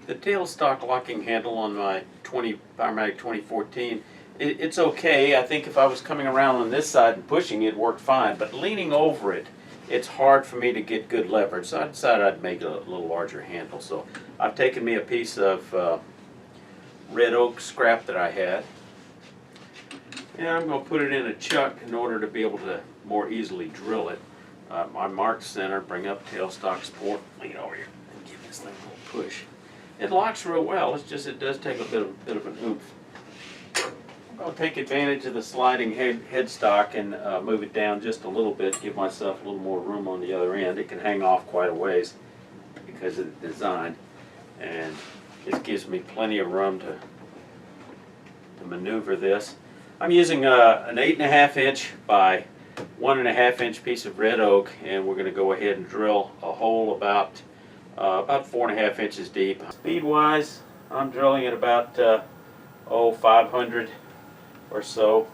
The tailstock locking handle on my Powermatic 2014, it's okay. I think if I was coming around on this side and pushing it, worked fine. But leaning over it, it's hard for me to get good leverage. So I decided I'd make a little larger handle. So I've taken me a piece of red oak scrap that I had, and I'm going to put it in a chuck in order to be able to more easily drill it. I marked center, bring up tailstock support, lean over here, and give this thing a little push. It locks real well. It's just it does take a bit of an oomph. I'll take advantage of the sliding headstock and move it down just a little bit, give myself a little more room on the other end. It can hang off quite a ways because of the design, and this gives me plenty of room to maneuver this. I'm using an 8.5 inch by 1.5 inch piece of red oak, and we're going to go ahead and drill a hole about 4.5 inches deep. Speed wise, I'm drilling at about 500 or so,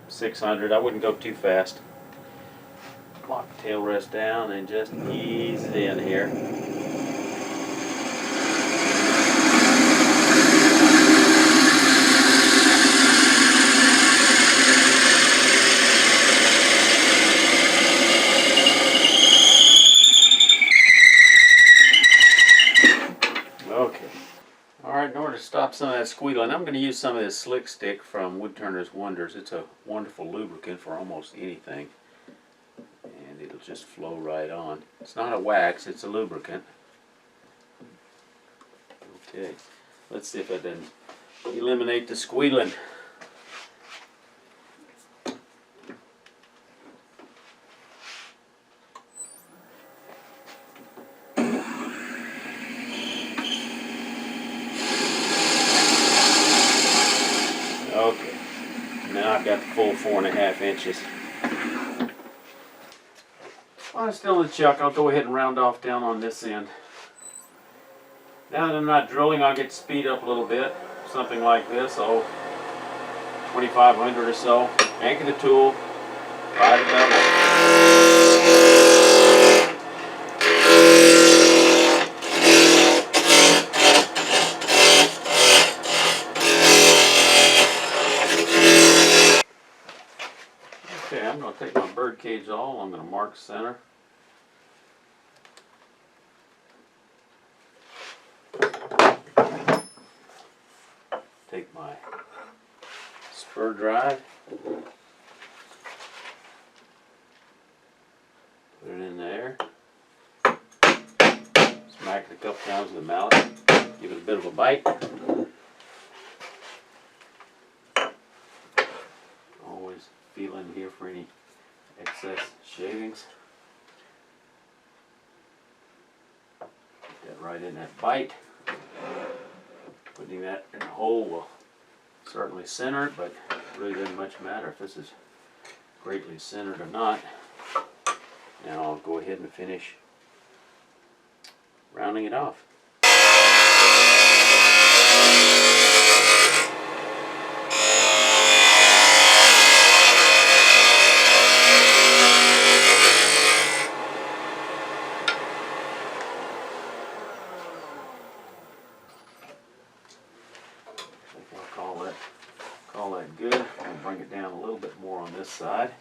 600. I wouldn't go too fast. Lock the tail rest down and just ease it in here. Alright, in order to stop some of that squealing, I'm going to use some of this slick stick from Woodturner's Wonders. It's a wonderful lubricant for almost anything, and it'll just flow right on. It's not a wax, it's a lubricant. Okay, let's see if I didn't eliminate the squealing. Okay, now I've got the full 4.5 inches. While I'm still in the chuck, I'll go ahead and round off down on this end. Now that I'm not drilling, I'll get speed up a little bit, something like this, 2500 or so. Anchor the tool, ride it up. Okay, I'm going to take my birdcage awl, I'm going to mark center. Take my spur drive, put it in there, smack it a couple times with the mallet, give it a bit of a bite. Always feel in here for any excess shavings. Get that right in that bite. Putting that in the hole will certainly center it, but it really doesn't much matter if this is greatly centered or not. Now I'll go ahead and finish rounding it off. Call that good. I'll bring it down a little bit more on this side.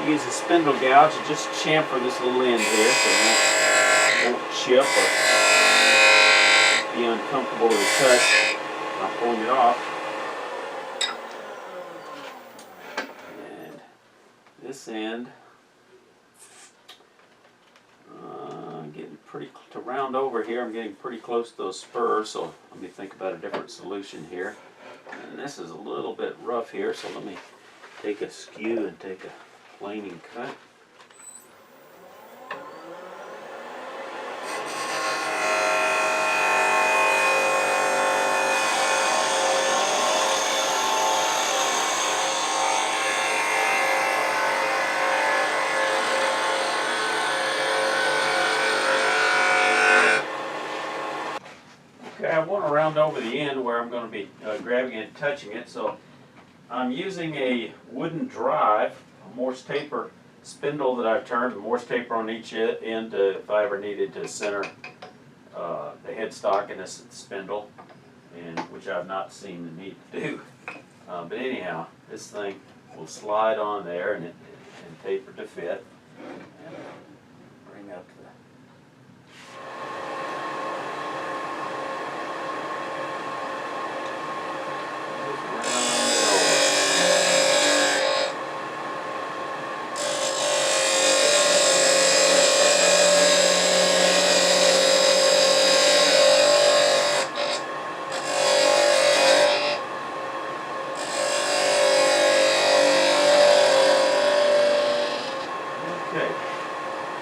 Use a spindle gouge and just chamfer this little end here so it won't chip or be uncomfortable to the touch. I'm pulling it off. This end, getting pretty to round over here. I'm getting pretty close to those spurs, so let me think about a different solution here. And this is a little bit rough here, so let me take a skew and take a planing cut. Okay, I want to round round over the end where I'm going to be grabbing it and touching it. So I'm using a wooden drive, a Morse taper spindle that I've turned, Morse taper on each end if I ever needed to center the headstock in this spindle, and which I've not seen the need to do. But anyhow, this thing will slide on there and taper to fit. And bring up the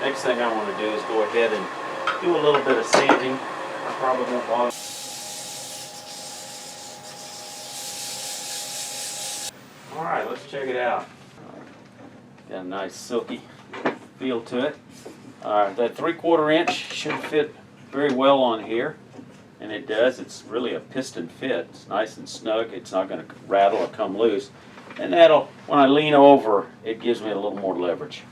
next thing I want to do is go ahead and do a little bit of sanding. I probably won't bother. Alright, let's check it out. Got a nice silky feel to it. Alright, that 3/4 inch should fit very well on here. And it does. It's really a piston fit. It's nice and snug. It's not going to rattle or come loose. And that'll, when I lean over, it gives me a little more leverage.